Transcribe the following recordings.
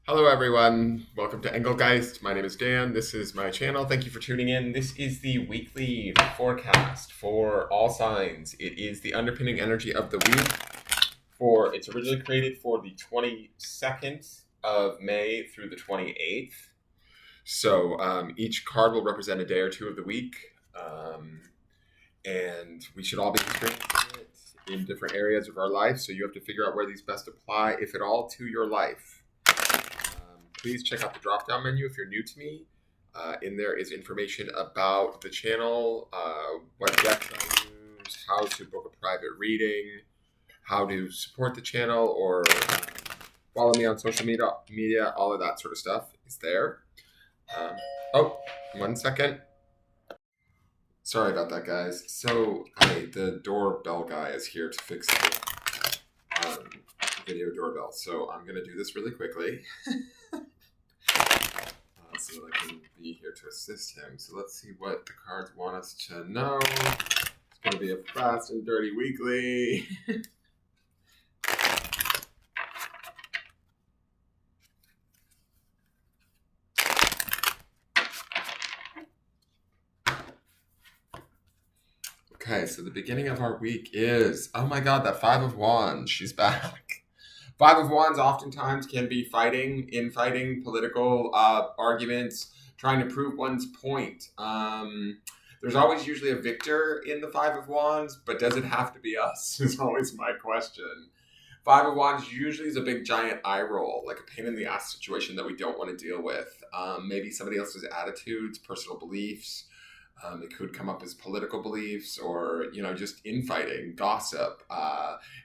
Hello, everyone. Welcome to Engelgeist. My name is Dan. This is my channel. Thank you for tuning in. This is the weekly forecast for all signs. It is the underpinning energy of the week. It's originally created for the 22nd of May through the 28th. So each card will represent a day or two of the week, and we should all be experiencing it in different areas of our life. So you have to figure out where these best apply, if at all, to your life. Please check out the drop down menu if you're new to me. In there is information about the channel, what decks I use, how to book a private reading, how to support the channel, or follow me on social media. All of that sort of stuff is there. Oh, 1 second. Sorry about that, guys. So, the doorbell guy is here to fix the video doorbell. So I'm going to do this really quickly. So that I can be here to assist him. So let's see what the cards want us to know. It's going to be a fast and dirty weekly. Okay, so the beginning of our week is, oh my god, that Five of Wands. She's back. Five of Wands oftentimes can be infighting, political arguments, trying to prove one's point. There's always usually a victor in the Five of Wands, but does it have to be us? Is always my question. Five of Wands usually is a big giant eye roll, like a pain in the ass situation that we don't want to deal with. Maybe somebody else's attitudes, personal beliefs. It could come up as political beliefs or, just infighting, gossip,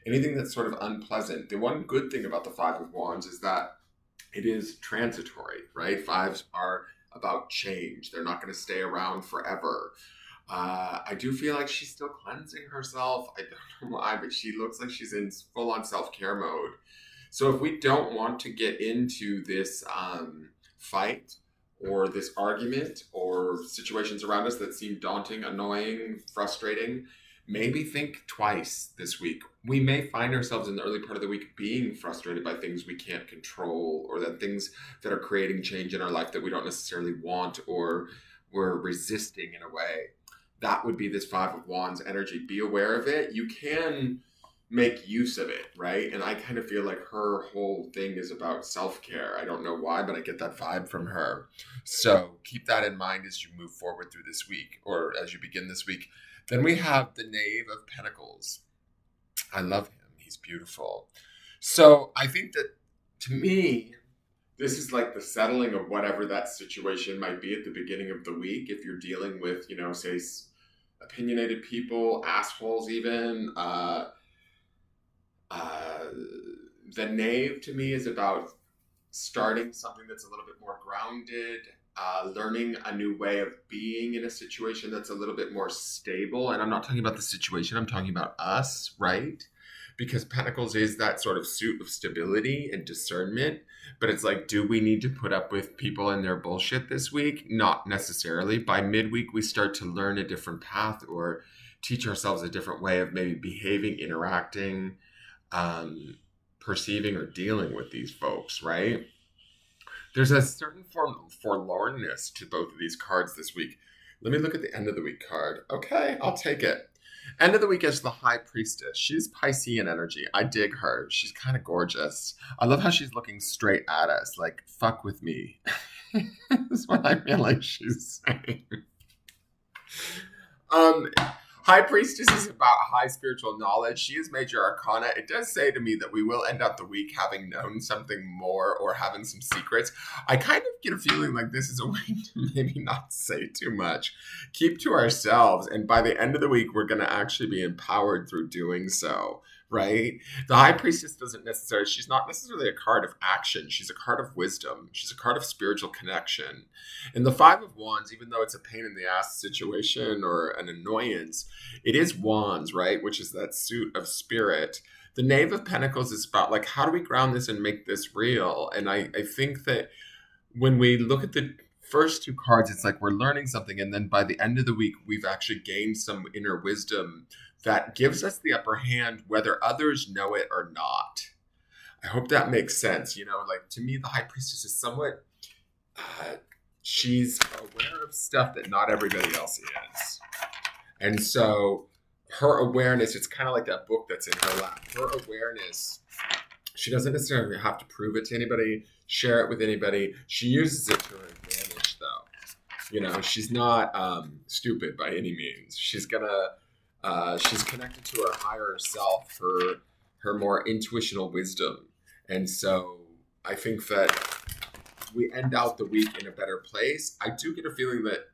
anything that's sort of unpleasant. The one good thing about the Five of Wands is that it is transitory, right? Fives are about change. They're not going to stay around forever. I do feel like she's still cleansing herself. I don't know why, but she looks like she's in full-on self-care mode. So if we don't want to get into this fight, or this argument or situations around us that seem daunting, annoying, frustrating, maybe think twice this week. We may find ourselves in the early part of the week being frustrated by things we can't control, or that things that are creating change in our life that we don't necessarily want, or we're resisting in a way. That would be this Five of Wands energy. Be aware of it. You can make use of it, right? And I kind of feel like her whole thing is about self-care. I don't know why, but I get that vibe from her. So keep that in mind as you move forward through this week, or as you begin this week. Then we have the Knave of Pentacles. I love him. He's beautiful. So I think that, to me, this is like the settling of whatever that situation might be at the beginning of the week. If you're dealing with, say, opinionated people, assholes even, the Knave to me is about starting something that's a little bit more grounded, learning a new way of being in a situation that's a little bit more stable. And I'm not talking about the situation, I'm talking about us, right? Because Pentacles is that sort of suit of stability and discernment. But it's like, do we need to put up with people and their bullshit this week? Not necessarily. By midweek, we start to learn a different path, or teach ourselves a different way of maybe behaving, interacting, perceiving, or dealing with these folks, right? There's a certain form of forlornness to both of these cards this week. Let me look at the end of the week card. Okay, I'll take it. End of the week is the High Priestess. She's Piscean energy. I dig her. She's kind of gorgeous. I love how she's looking straight at us, like, fuck with me. That's what I feel like she's saying. High Priestess is about high spiritual knowledge. She is major arcana. It does say to me that we will end up the week having known something more, or having some secrets. I kind of get a feeling like this is a way to maybe not say too much. Keep to ourselves. And by the end of the week, we're going to actually be empowered through doing so, right? The High Priestess she's not necessarily a card of action. She's a card of wisdom. She's a card of spiritual connection. And the Five of Wands, even though it's a pain in the ass situation or an annoyance, it is wands, right? Which is that suit of spirit. The Knave of Pentacles is about, like, how do we ground this and make this real? And I think that when we look at the first two cards, it's like we're learning something. And then by the end of the week, we've actually gained some inner wisdom that gives us the upper hand, whether others know it or not. I hope that makes sense. Like to me, the high priestess is somewhat, she's aware of stuff that not everybody else is. And so her awareness, it's kind of like that book that's in her lap. Her awareness, she doesn't necessarily have to prove it to anybody, share it with anybody. She uses it to her advantage, though. She's not stupid by any means. She's connected to her higher self, her more intuitional wisdom. And so I think that we end out the week in a better place. I do get a feeling that,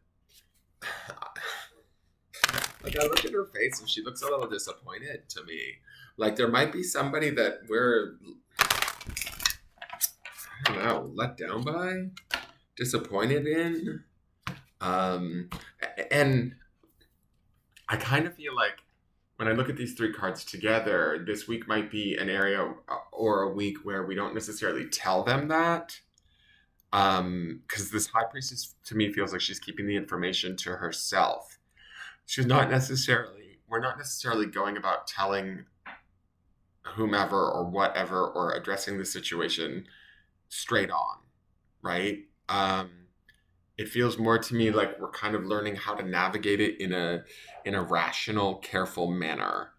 like, I look at her face and she looks a little disappointed to me. Like, there might be somebody that we're, I don't know, let down by, disappointed in. And I kind of feel like when I look at these three cards together, this week might be an area or a week where we don't necessarily tell them that. Because this high priestess to me feels like she's keeping the information to herself. We're not necessarily going about telling whomever or whatever or addressing the situation straight on, right? It feels more to me like we're kind of learning how to navigate it in a rational, careful manner.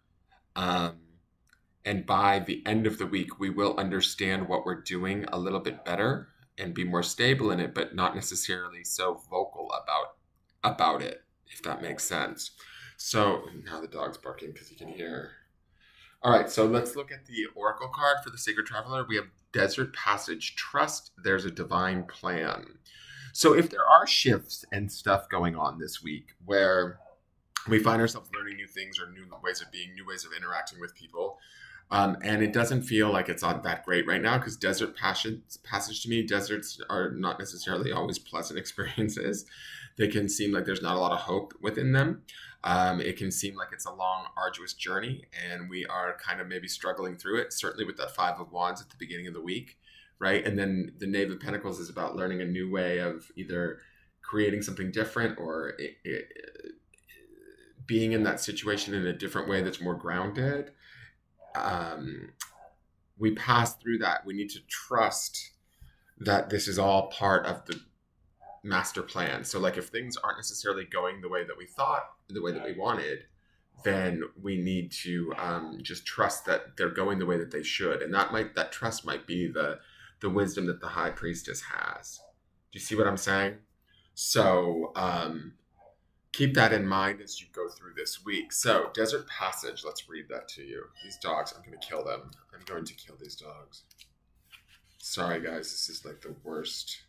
And by the end of the week, we will understand what we're doing a little bit better and be more stable in it, but not necessarily so vocal about it, if that makes sense. So now the dog's barking because you can hear. All right, so let's look at the oracle card for the Sacred Traveler. We have Desert Passage. Trust there's a divine plan. So if there are shifts and stuff going on this week where we find ourselves learning new things or new ways of being, new ways of interacting with people, and it doesn't feel like it's not that great right now, because Desert Passage to me, deserts are not necessarily always pleasant experiences. They can seem like there's not a lot of hope within them. It can seem like it's a long, arduous journey, and we are kind of maybe struggling through it, certainly with that Five of Wands at the beginning of the week, right? And then the Knave of Pentacles is about learning a new way of either creating something different or being in that situation in a different way that's more grounded. We pass through that. We need to trust that this is all part of the master plan. So like if things aren't necessarily going the way that we thought, the way that we wanted, then we need to just trust that they're going the way that they should. And that trust might be the wisdom that the high priestess has. Do you see what I'm saying? So keep that in mind as you go through this week. So Desert Passage, let's read that to you. These dogs, I'm going to kill them. I'm going to kill these dogs. Sorry guys, this is like the worst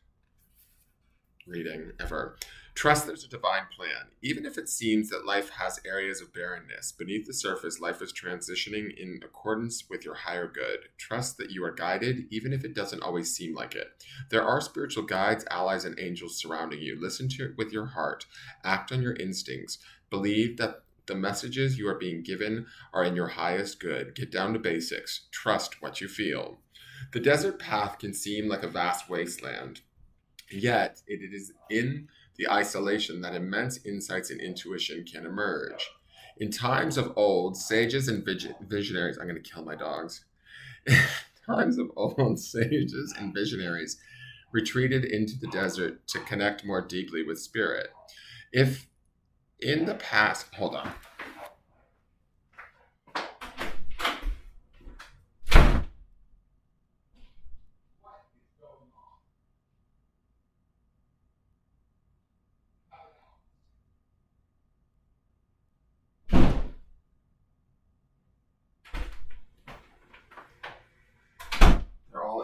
reading ever. Trust there's a divine plan. Even if it seems that life has areas of barrenness, beneath the surface, life is transitioning in accordance with your higher good. Trust that you are guided, even if it doesn't always seem like it. There are spiritual guides, allies, and angels surrounding you. Listen to it with your heart. Act on your instincts. Believe that the messages you are being given are in your highest good. Get down to basics. Trust what you feel. The desert path can seem like a vast wasteland, yet it is in the isolation that immense insights and intuition can emerge. In times of old, sages and visionaries, I'm going to kill my dogs. In times of old, sages and visionaries retreated into the desert to connect more deeply with spirit. If in the past, hold on.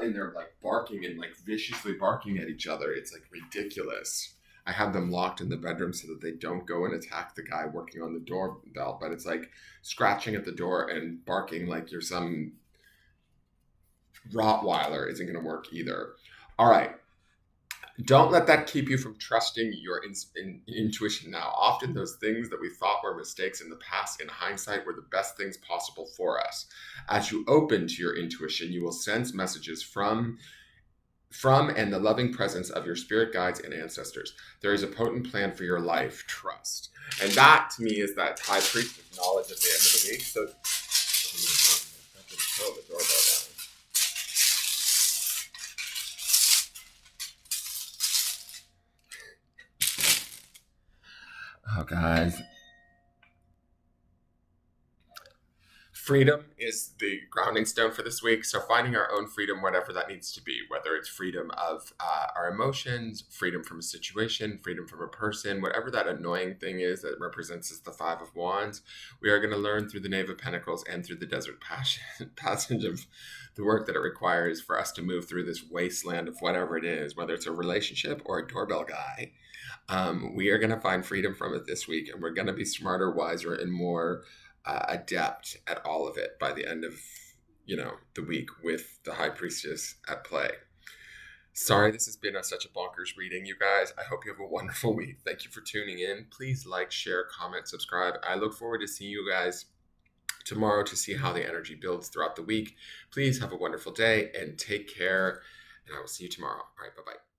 And they're like barking and like viciously barking at each other. It's like ridiculous. I have them locked in the bedroom so that they don't go and attack the guy working on the doorbell, but it's like scratching at the door and barking like you're some Rottweiler isn't going to work either. All right. Don't let that keep you from trusting your intuition now. Often those things that we thought were mistakes in the past, in hindsight, were the best things possible for us. As you open to your intuition, you will sense messages from and the loving presence of your spirit guides and ancestors. There is a potent plan for your life. Trust. And that, to me, is that high priest of knowledge at the end of the week. So, I have to pull the doorbell down. Wow, guys. Freedom is the grounding stone for this week. So finding our own freedom, whatever that needs to be, whether it's freedom of our emotions, freedom from a situation, freedom from a person, whatever that annoying thing is that represents as the Five of Wands, we are going to learn through the Knave of Pentacles and through the Desert Passage of the work that it requires for us to move through this wasteland of whatever it is, whether it's a relationship or a doorbell guy. We are going to find freedom from it this week, and we're going to be smarter, wiser, and more adept at all of it by the end of the week with the High Priestess at play. Sorry, this has been such a bonkers reading, you guys. I hope you have a wonderful week. Thank you for tuning in. Please like, share, comment, subscribe. I look forward to seeing you guys tomorrow to see how the energy builds throughout the week. Please have a wonderful day and take care. And I will see you tomorrow. All right, bye-bye.